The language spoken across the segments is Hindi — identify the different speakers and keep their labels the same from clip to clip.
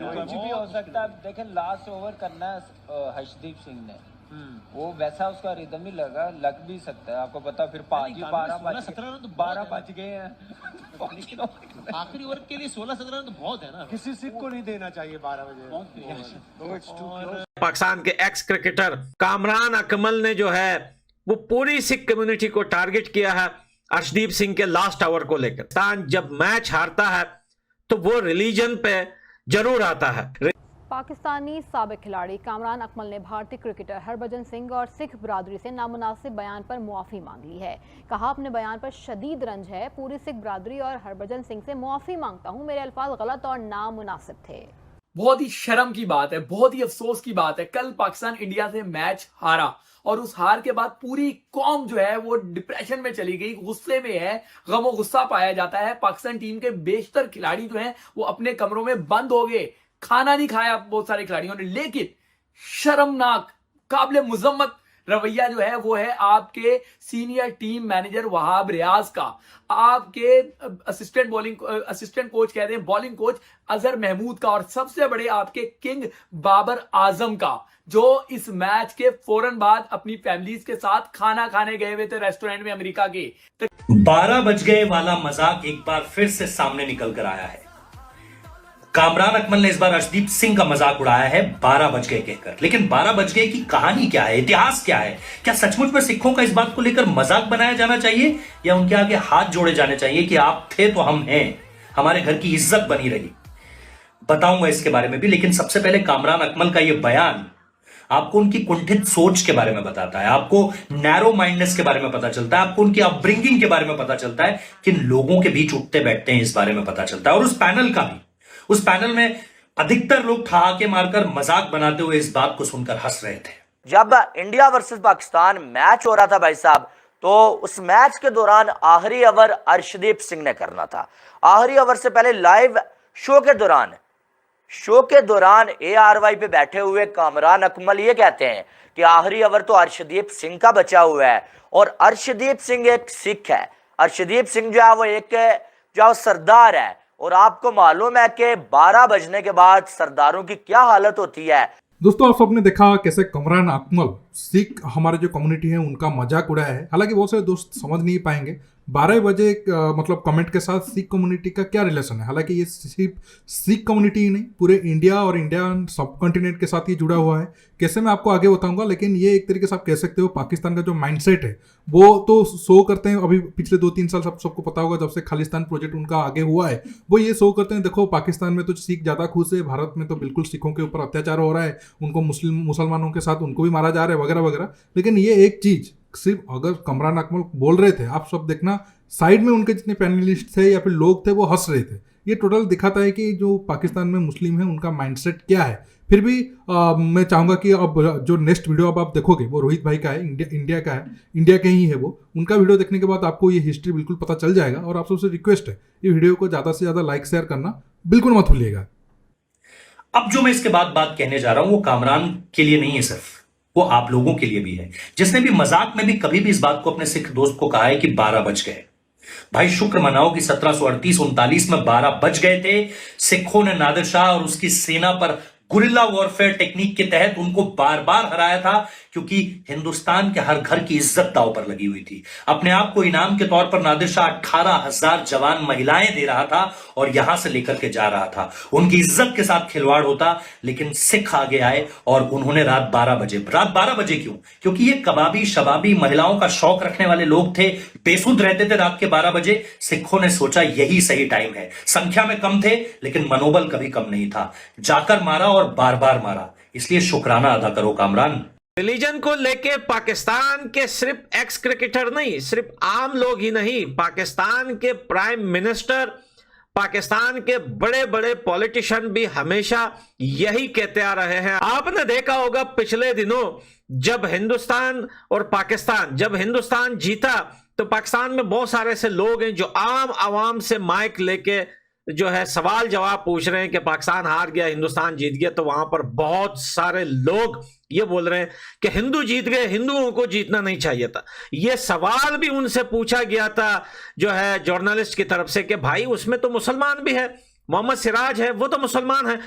Speaker 1: कुछ भी हो सकता है। देखें लास्ट ओवर करना है हर्षदीप सिंह ने, वो वैसा उसका रिदम नहीं लग भी सकता है। आपको पता फिर 12 बज गए हैं
Speaker 2: आखिरी ओवर के लिए 16-17 रन तो बहुत है ना।
Speaker 3: किसी सिख को नहीं देना चाहिए 12 बजे।
Speaker 4: पाकिस्तान के एक्स क्रिकेटर कामरान अकमल ने जो है वो पूरी सिख कम्युनिटी को टारगेट किया है अर्शदीप सिंह के लास्ट ओवर को लेकर। पाकिस्तान जब मैच हारता है तो वो रिलीजन पे जरूर आता है।
Speaker 5: पाकिस्तानी साबिक खिलाड़ी कामरान अकमल ने भारतीय क्रिकेटर हरभजन सिंह और सिख बरादरी से नामुनासिब बयान पर मुआफ़ी मांग ली है। कहा अपने बयान पर शदीद रंज है, पूरी सिख बरादरी और हरभजन सिंह से मुआफ़ी मांगता हूँ, मेरे अल्फाज गलत और नामुनासिब थे।
Speaker 6: बहुत ही शर्म की बात है, बहुत ही अफसोस की बात है। कल पाकिस्तान इंडिया से मैच हारा और उस हार के बाद पूरी कौम जो है वो डिप्रेशन में चली गई, गुस्से में है, गमो गुस्सा पाया जाता है। पाकिस्तान टीम के बेशतर खिलाड़ी जो हैं वो अपने कमरों में बंद हो गए, खाना नहीं खाया बहुत सारे खिलाड़ियों ने। लेकिन शर्मनाक काबिल मुजम्मत रवैया जो है वो है आपके senior team manager Wahab Riaz का, आपके असिस्टेंट कोच कहते हैं बॉलिंग कोच अजहर महमूद का, और सबसे बड़े आपके किंग बाबर आजम का, जो इस मैच के फौरन बाद अपनी फैमिलीज के साथ खाना खाने गए हुए थे रेस्टोरेंट में अमेरिका के।
Speaker 7: 12 बज गए वाला मजाक एक बार फिर से सामने निकल कर आया है। कामरान अकमल ने इस बार अर्शदीप सिंह का मजाक उड़ाया है 12 बज गए कहकर। लेकिन 12 बज गए की कहानी क्या है, इतिहास क्या है? क्या सचमुच में सिखों का इस बात को लेकर मजाक बनाया जाना चाहिए या उनके आगे हाथ जोड़े जाने चाहिए कि आप थे तो हम हैं, हमारे घर की इज्जत बनी रही? बताऊंगा इसके बारे में भी, लेकिन सबसे पहले कामरान अकमल का यह बयान आपको उनकी कुंठित सोच के बारे में बताता है, आपको नैरो माइंडनेस के बारे में पता चलता है, आपको उनकी अपब्रिंगिंग के बारे में पता चलता है, किन लोगों के बीच उठते बैठते हैं इस बारे में पता चलता है। और उस पैनल का भी, उस पैनल में अधिकतर लोग ठहाके मारकर मजाक बनाते हुए इस बात को सुनकर हंस रहे थे।
Speaker 8: जब इंडिया वर्सेस पाकिस्तान मैच हो रहा था भाई साहब, तो उस मैच के दौरान आखिरी ओवर अर्शदीप सिंह ने करना था। आखिरी ओवर से पहले लाइव शो के दौरान ARY पे बैठे हुए कामरान अकमल ये कहते हैं कि आखिरी ओवर तो अर्शदीप सिंह का बचा हुआ है, और अर्शदीप सिंह एक सिख है। अर्शदीप सिंह जो है वो एक जो सरदार है, और आपको मालूम है कि 12 बजने के बाद सरदारों की क्या हालत होती है।
Speaker 9: दोस्तों आप सबने देखा कैसे कामरान अकमल सिख हमारे जो कम्युनिटी है उनका मजाक उड़ाया है। हालांकि बहुत सारे दोस्त समझ नहीं पाएंगे 12 बजे मतलब कमेंट के साथ सिख कम्युनिटी का क्या रिलेशन है। हालांकि ये सिर्फ सिख कम्युनिटी ही नहीं, पूरे इंडिया और इंडियन सब कॉन्टिनेंट के साथ ये जुड़ा हुआ है। कैसे मैं आपको आगे बताऊंगा, लेकिन ये एक तरीके से आप कह सकते हो पाकिस्तान का जो माइंडसेट है वो तो शो करते हैं। अभी पिछले 2-3 साल सबको पता होगा, जब से खालिस्तान प्रोजेक्ट उनका आगे हुआ है, वो ये शो करते हैं देखो पाकिस्तान में तो सिख ज़्यादा खुश है, भारत में तो बिल्कुल सिखों के ऊपर अत्याचार हो रहा है, उनको मुसलमानों के साथ उनको भी मारा जा रहा है वगैरह वगैरह। लेकिन ये एक चीज़ सिर्फ अगर कामरान अकमल बोल रहे थे, आप सब देखना साइड में उनके जितने पैनलिस्ट थे या फिर लोग थे वो हंस रहे थे। ये टोटल दिखाता है कि जो पाकिस्तान में मुस्लिम है उनका माइंडसेट क्या है। फिर भी मैं चाहूँगा कि अब जो नेक्स्ट वीडियो अब आप देखोगे वो रोहित भाई का है, इंडिया का है, इंडिया के ही है वो। उनका वीडियो देखने के बाद आपको ये हिस्ट्री बिल्कुल पता चल जाएगा। और आप सबसे रिक्वेस्ट है ये वीडियो को ज़्यादा से ज़्यादा लाइक शेयर करना बिल्कुल मत भूलिएगा।
Speaker 7: अब जो मैं इसके बाद बात कहने जा रहा हूं वो कामरान के लिए नहीं है, सिर्फ वो आप लोगों के लिए भी है, जिसने भी मजाक में भी कभी भी इस बात को अपने सिख दोस्त को कहा है कि 12 बज गए। भाई शुक्र मनाओ कि 1738-39 में 12 बज गए थे। सिखों ने नादिर शाह और उसकी सेना पर गुरिल्ला वॉरफेयर टेक्निक के तहत उनको बार बार हराया था, क्योंकि हिंदुस्तान के हर घर की इज्जत दांव पर लगी हुई थी। अपने आप को इनाम के तौर पर नादिर शाह 18,000 जवान महिलाएं दे रहा था और यहां से लेकर के जा रहा था। उनकी इज्जत के साथ खिलवाड़ होता, लेकिन सिख आगे आए और उन्होंने रात 12 बजे क्यों? क्योंकि ये कबाबी शबाबी महिलाओं का शौक रखने वाले लोग थे, बेसुध रहते थे रात के 12 बजे। सिखों ने सोचा यही सही टाइम है। संख्या में कम थे लेकिन मनोबल कभी कम नहीं था, जाकर मारा और बार बार मारा। इसलिए शुक्राना अदा करो कामरान।
Speaker 4: रिलीजन को लेके पाकिस्तान के सिर्फ एक्स क्रिकेटर नहीं, सिर्फ आम लोग ही नहीं, पाकिस्तान के प्राइम मिनिस्टर, पाकिस्तान के बड़े बड़े पॉलिटिशियन भी हमेशा यही कहते आ रहे हैं। आपने देखा होगा पिछले दिनों जब हिंदुस्तान जीता तो पाकिस्तान में बहुत सारे ऐसे लोग हैं जो आम आवाम से माइक लेके जो है सवाल जवाब पूछ रहे हैं कि पाकिस्तान हार गया, हिंदुस्तान जीत गया। तो वहां पर बहुत सारे लोग ये बोल रहे हैं कि हिंदू जीत गए, हिंदुओं को जीतना नहीं चाहिए था। ये सवाल भी उनसे पूछा गया था जो है जर्नलिस्ट की तरफ से कि भाई उसमें तो मुसलमान भी है, मोहम्मद सिराज है वो तो मुसलमान है,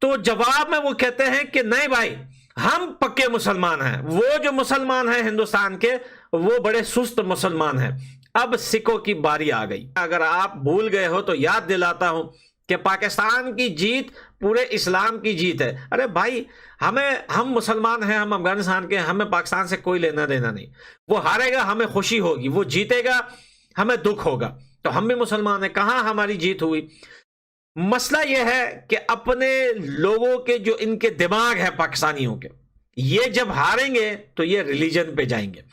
Speaker 4: तो जवाब में वो कहते हैं कि नहीं भाई, हम पक्के मुसलमान हैं, वो जो मुसलमान हैं हिंदुस्तान के वो बड़े सुस्त मुसलमान हैं। अब सिखों की बारी आ गई। अगर आप भूल गए हो तो याद दिलाता हूं कि पाकिस्तान की जीत पूरे इस्लाम की जीत है। अरे भाई, हम मुसलमान हैं, हम अफगानिस्तान के, हमें पाकिस्तान से कोई लेना देना नहीं। वो हारेगा हमें खुशी होगी, वो जीतेगा हमें दुख होगा। तो हम भी मुसलमान हैं, कहां हमारी जीत हुई। मसला यह है कि अपने लोगों के जो इनके दिमाग है पाकिस्तानियों के, ये जब हारेंगे तो ये रिलीजन पे जाएंगे।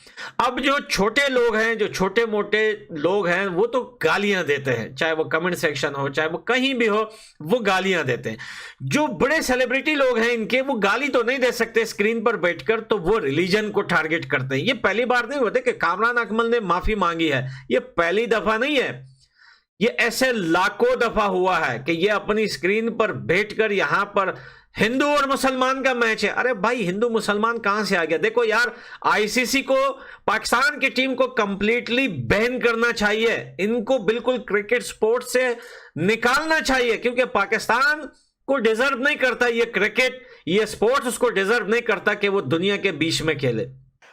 Speaker 4: अब जो छोटे लोग हैं, जो छोटे मोटे लोग हैं, वो तो गालियां देते हैं, चाहे वो कमेंट सेक्शन हो, चाहे वो कहीं भी हो, वो गालियां देते हैं। जो बड़े सेलिब्रिटी लोग हैं इनके, वो गाली तो नहीं दे सकते स्क्रीन पर बैठकर, तो वो रिलीजन को टारगेट करते हैं। ये पहली बार नहीं होते कि कामरान अकमल ने माफी मांगी है, ये पहली दफा नहीं है, ये ऐसे लाखों दफा हुआ है कि ये अपनी स्क्रीन पर बैठकर यहां पर हिंदू और मुसलमान का मैच है। अरे भाई, हिंदू मुसलमान कहां से आ गया? देखो यार, आईसीसी को पाकिस्तान की टीम को कंप्लीटली बैन करना चाहिए, इनको बिल्कुल क्रिकेट स्पोर्ट से निकालना चाहिए, क्योंकि पाकिस्तान को डिजर्व नहीं करता ये क्रिकेट, ये स्पोर्ट्स उसको डिजर्व नहीं करता कि वो दुनिया के बीच में खेले।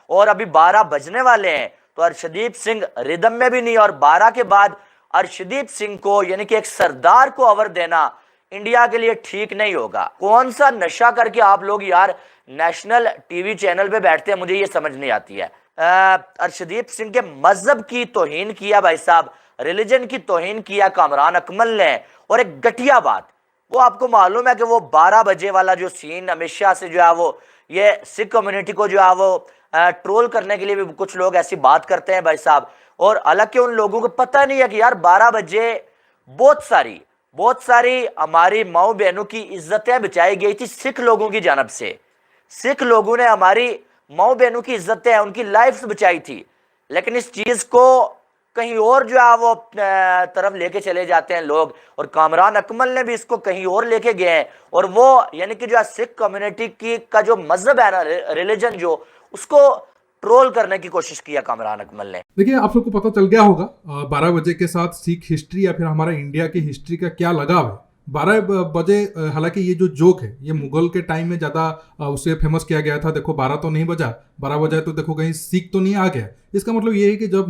Speaker 8: और अभी 12 बजने वाले हैं, तो अर्शदीप सिंह रिदम में भी नहीं, और 12 के बाद अर्शदीप सिंह को यानी कि एक सरदार को ओवर देना इंडिया के लिए ठीक नहीं होगा। कौन सा नशा करके आप लोग यार नेशनल टीवी चैनल पे बैठते हैं, मुझे ये समझ नहीं आती है। अर्शदीप सिंह के मजहब की तौहीन किया भाई साहब, रिलीजन की तौहीन किया कामरान अकमल ने। और एक घटिया बात, वो आपको मालूम है कि वो 12 बजे वाला जो सीन हमेशा से जो है वो ये सिख कम्युनिटी को जो है वो ट्रोल करने के लिए भी कुछ लोग ऐसी बात करते हैं भाई साहब। और हालांकि उन लोगों को पता नहीं है कि यार 12 बजे बहुत सारी हमारी माओ बहनों की इज्जतें बचाई गई थी सिख लोगों की जानब से। सिख लोगों ने हमारी माओ बहनों की इज्जतें, उनकी लाइफ्स बचाई थी, लेकिन इस चीज को कहीं और जो है वो तरफ लेके चले जाते हैं लोग। और कामरान अकमल ने भी इसको कहीं और लेके गए हैं, और वो यानी कि जो है सिख कम्युनिटी की का जो मजहब है ना, रिलीजन, जो उसको ट्रोल करने की कोशिश किया कामरान अकमल ने।
Speaker 9: देखिए, आप सबको पता चल गया होगा 12 बजे के साथ सिख हिस्ट्री या फिर हमारा इंडिया की हिस्ट्री का क्या लगाव है। 12 बजे, हालांकि ये जो जोक है ये मुगल के टाइम में ज़्यादा उसे फेमस किया गया था। देखो 12 तो नहीं बजा, 12 बजा तो देखो कहीं सिख तो नहीं आ गया। इसका मतलब ये है कि जब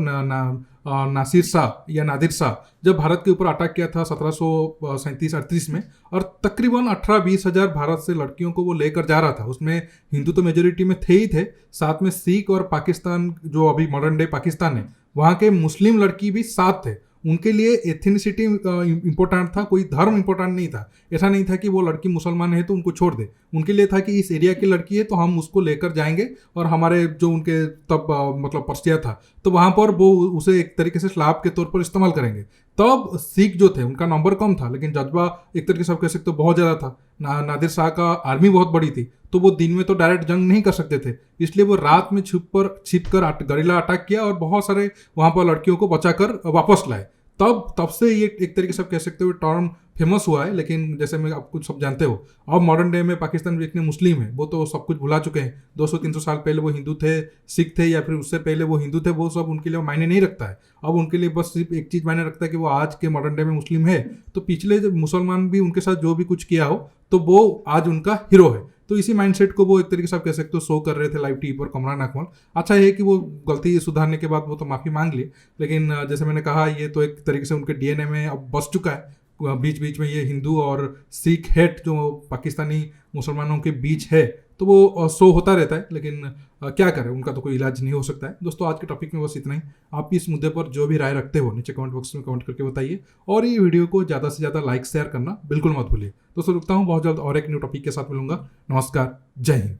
Speaker 9: नासिर शाह या नादिर शाह जब भारत के ऊपर अटैक किया था 1737-38 में, और तकरीबन 18-20 हज़ार भारत से लड़कियों को वो लेकर जा रहा था। उसमें हिंदू तो मेजोरिटी में थे ही थे, साथ में सिख और पाकिस्तान जो अभी मॉडर्न डे पाकिस्तान है वहाँ के मुस्लिम लड़की भी साथ थे। उनके लिए एथनिसिटी इंपॉर्टेंट था, कोई धर्म इंपॉर्टेंट नहीं था। ऐसा नहीं था कि वो लड़की मुसलमान है तो उनको छोड़ दे। उनके लिए था कि इस एरिया की लड़की है तो हम उसको लेकर जाएंगे, और हमारे जो उनके तब मतलब पर्सिया था तो वहाँ पर वो उसे एक तरीके से स्लाब के तौर पर इस्तेमाल करेंगे। तब सिख जो थे उनका नंबर कम था, लेकिन जज्बा एक तरीके से आप कह सकते हो बहुत ज़्यादा था। नादिर शाह का आर्मी बहुत बड़ी थी, तो वो दिन में तो डायरेक्ट जंग नहीं कर सकते थे, इसलिए वो रात में छिप कर गरिल्ला अटैक किया और बहुत सारे वहाँ पर लड़कियों को बचाकर वापस लाए। तब से ये एक तरीके से आप कह सकते हो टर्म फेमस हुआ है। लेकिन जैसे मैं आपको सब जानते हो, अब मॉडर्न डे में पाकिस्तान में जितने मुस्लिम हैं वो तो सब कुछ भुला चुके हैं। 200-300 साल पहले वो हिंदू थे, सिख थे, या फिर उससे पहले वो हिंदू थे, वो सब उनके लिए मायने नहीं रखता है। अब उनके लिए बस सिर्फ एक चीज़ मायने रखता है कि वो आज के मॉडर्न डे में मुस्लिम है, तो पिछले जब मुसलमान भी उनके साथ जो भी कुछ किया हो तो वो आज उनका हीरो है। तो इसी माइंडसेट को वो एक तरीके से आप कह सकते हो शो कर रहे थे लाइव टीवी पर कामरान अकमल। अच्छा है कि वो गलती सुधारने के बाद वो तो माफ़ी मांग ली, लेकिन जैसे मैंने कहा ये तो एक तरीके से उनके डीएनए में अब बस चुका है। बीच बीच में ये हिंदू और सिख हेट जो पाकिस्तानी मुसलमानों के बीच है तो वो शो होता रहता है, लेकिन क्या करें, उनका तो कोई इलाज नहीं हो सकता है। दोस्तों, आज के टॉपिक में बस इतना ही। आप इस मुद्दे पर जो भी राय रखते हो नीचे कमेंट बॉक्स में कमेंट करके बताइए, और ये वीडियो को ज़्यादा से ज़्यादा लाइक शेयर करना बिल्कुल मत भूलिए। दोस्तों, रुकता हूँ, बहुत जल्द और एक न्यू टॉपिक के साथ मिलूंगा। नमस्कार, जय हिंद।